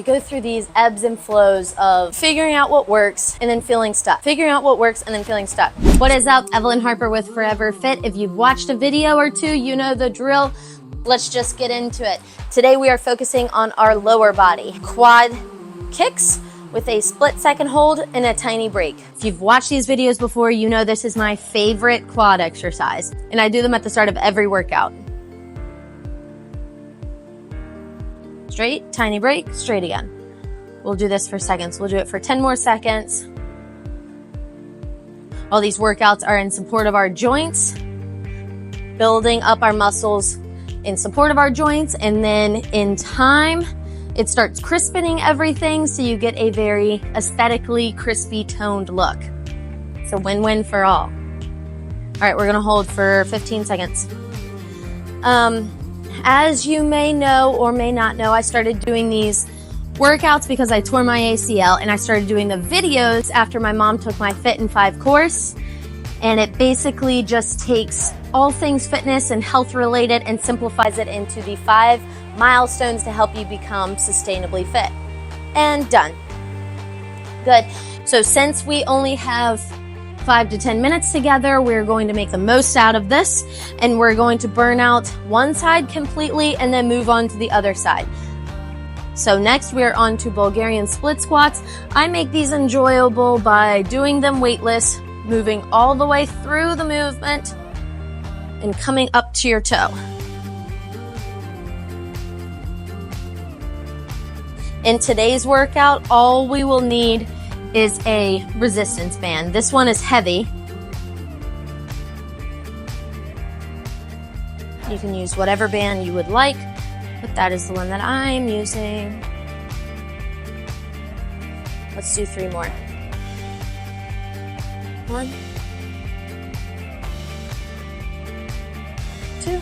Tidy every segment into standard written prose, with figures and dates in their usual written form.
We go through these ebbs and flows of figuring out what works and then feeling stuck. Figuring out what works and then feeling stuck. What is up? Evelyn Harper with Forever Fit. If you've watched a video or two, you know the drill. Let's just get into it. Today we are focusing on our lower body. Quad kicks with a split second hold and a tiny break. If you've watched these videos before, you know this is my favorite quad exercise, and I do them at the start of every workout. Straight, tiny break, straight again. We'll do this for seconds. We'll do it for 10 more seconds. All these workouts are in support of our joints, building up our muscles in support of our joints, and then in time, it starts crispening everything so you get a very aesthetically crispy toned look. It's a win-win for all. All right, we're gonna hold for 15 seconds. As you may know or may not know, I started doing these workouts because I tore my ACL, and I started doing the videos after my mom took my Fit in 5 course. And it basically just takes all things fitness and health related and simplifies it into the 5 milestones to help you become sustainably fit. And done. Good. So since we only have 5 to 10 minutes together, we're going to make the most out of this, and we're going to burn out one side completely and then move on to the other side. So next we're on to Bulgarian split squats. I make these enjoyable by doing them weightless, moving all the way through the movement and coming up to your toe. In today's workout, all we will need is a resistance band. This one is heavy. You can use whatever band you would like, but that is the one that I'm using. Let's do 3 more. 1, 2,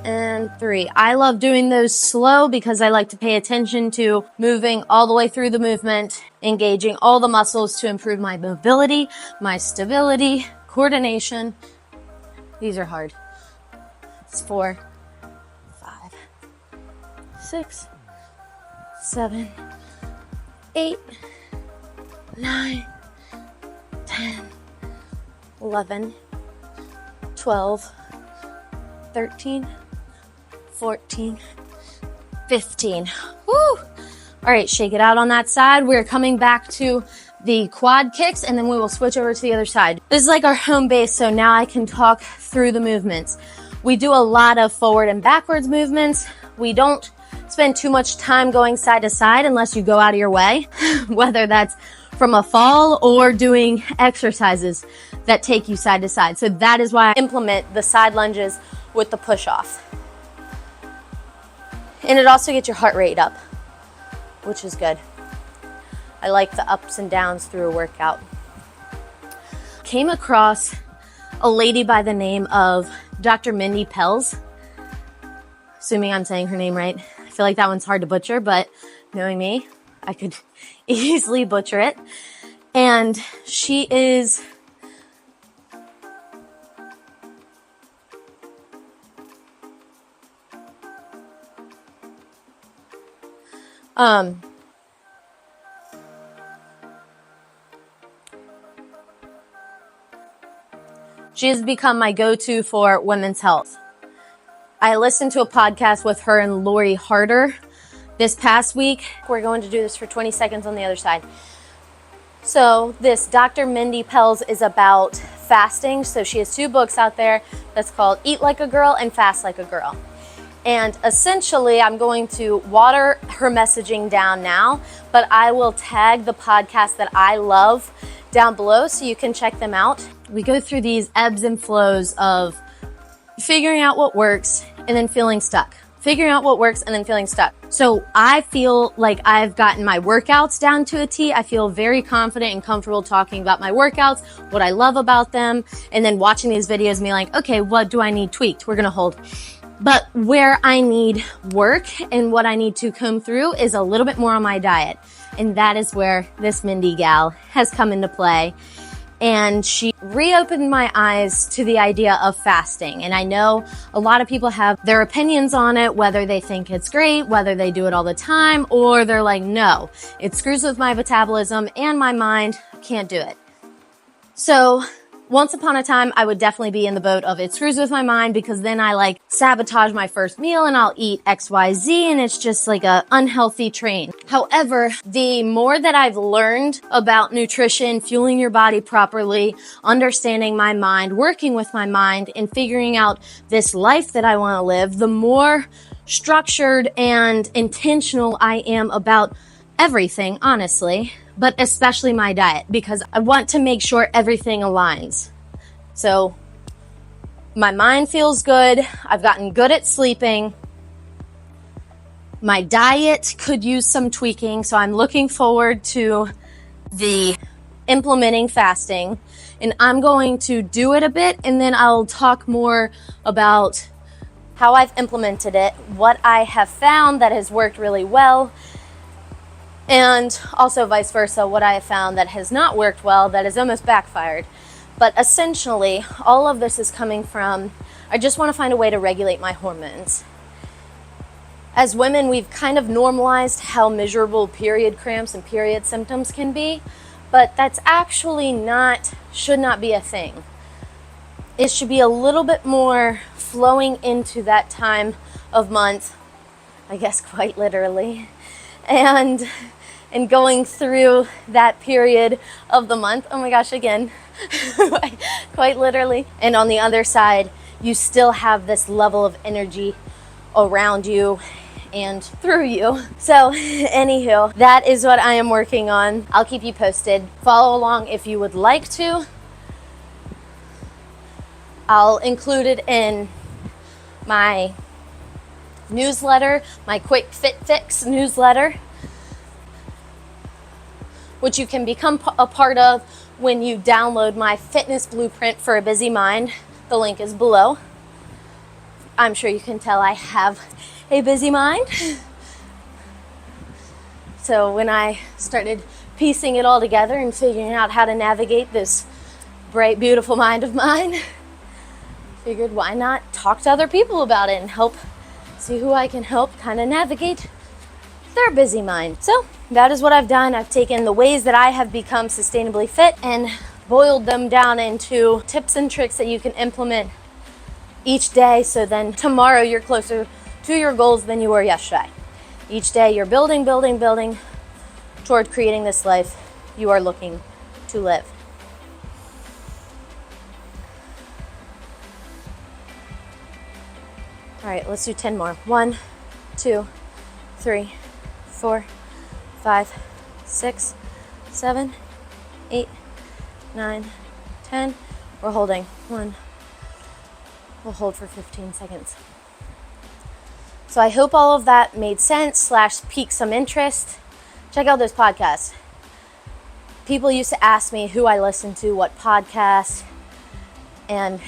and 3. I love doing those slow because I like to pay attention to moving all the way through the movement, engaging all the muscles to improve my mobility, my stability, coordination. These are hard. It's 4, 5, 6, 7, 8, 9, 10, 11, 12, 13, 14, 15. Woo! All right, shake it out on that side. We're coming back to the quad kicks, and then we will switch over to the other side. This is like our home base, so now I can talk through the movements. We do a lot of forward and backwards movements. We don't spend too much time going side to side unless you go out of your way, whether that's from a fall or doing exercises that take you side to side. So that is why I implement the side lunges with the push off. And it also gets your heart rate up, which is good. I like the ups and downs through a workout. Came across a lady by the name of Dr. Mindy Pelz. Assuming I'm saying her name right. I feel like that one's hard to butcher, but knowing me, I could easily butcher it. And she is she has become my go-to for women's health. I listened to a podcast with her and Lori Harder this past week. We're going to do this for 20 seconds on the other side. So this Dr. Mindy Pelz is about fasting. So she has 2 books out there that's called Eat Like a Girl and Fast Like a Girl. And essentially, I'm going to water her messaging down now, but I will tag the podcast that I love down below so you can check them out. We go through these ebbs and flows of figuring out what works and then feeling stuck. Figuring out what works and then feeling stuck. So I feel like I've gotten my workouts down to a T. I feel very confident and comfortable talking about my workouts, what I love about them, and then watching these videos and being like, okay, what do I need tweaked? We're gonna hold. But where I need work and what I need to comb through is a little bit more on my diet. And that is where this Mindy gal has come into play. and she reopened my eyes to the idea of fasting. And I know a lot of people have their opinions on it, whether they think it's great, whether they do it all the time, or they're like, no, it screws with my metabolism and my mind, can't do it. So once upon a time, I would definitely be in the boat of it screws with my mind, because then I like sabotage my first meal and I'll eat XYZ, and it's just like a unhealthy train. However, the more that I've learned about nutrition, fueling your body properly, understanding my mind, working with my mind, and figuring out this life that I want to live, the more structured and intentional I am about everything, honestly, but especially my diet, because I want to make sure everything aligns. So my mind feels good. I've gotten good at sleeping. My diet could use some tweaking, so I'm looking forward to the implementing fasting, and I'm going to do it a bit, and then I'll talk more about how I've implemented it, what I have found that has worked really well, and also vice versa, what I have found that has not worked well, that has almost backfired. But essentially, all of this is coming from, I just want to find a way to regulate my hormones. As women, we've kind of normalized how miserable period cramps and period symptoms can be, but that's actually should not be a thing. It should be a little bit more flowing into that time of month, I guess quite literally, and going through that period of the month. Oh my gosh, again, quite literally. And on the other side, you still have this level of energy around you and through you. So anywho, that is what I am working on. I'll keep you posted. Follow along if you would like to. I'll include it in my newsletter, my Quick Fit Fix newsletter, which you can become a part of when you download my fitness blueprint for a busy mind. The link is below. I'm sure you can tell I have a busy mind. So when I started piecing it all together and figuring out how to navigate this bright, beautiful mind of mine, figured why not talk to other people about it and help see who I can help kind of navigate their busy mind. So that is what I've done. I've taken the ways that I have become sustainably fit and boiled them down into tips and tricks that you can implement each day, so then tomorrow you're closer to your goals than you were yesterday. Each day you're building toward creating this life you are looking to live. All right, let's do 10 more. 1, 2, 3, 4, 5, 6, 7, 8, 9, 10. We're holding. 1. We'll hold for 15 seconds. So I hope all of that made sense / piqued some interest. Check out this podcast. People used to ask me who I listen to, what podcast, and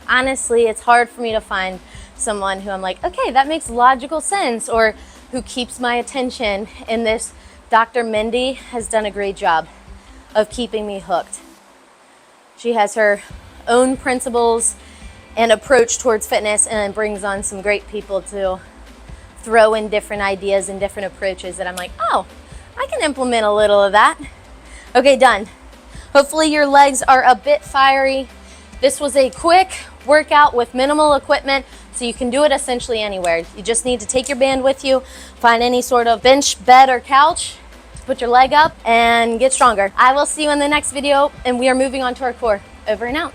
honestly, it's hard for me to find someone who I'm like, okay, that makes logical sense, or who keeps my attention. And this Dr. Mindy has done a great job of keeping me hooked. She has her own principles and approach towards fitness, and brings on some great people to throw in different ideas and different approaches that I'm like, oh, I can implement a little of that. Okay, done. Hopefully your legs are a bit fiery. This was a quick workout with minimal equipment, so you can do it essentially anywhere. You just need to take your band with you, find any sort of bench, bed, or couch, put your leg up, and get stronger. I will see you in the next video, and we are moving on to our core. Over and out.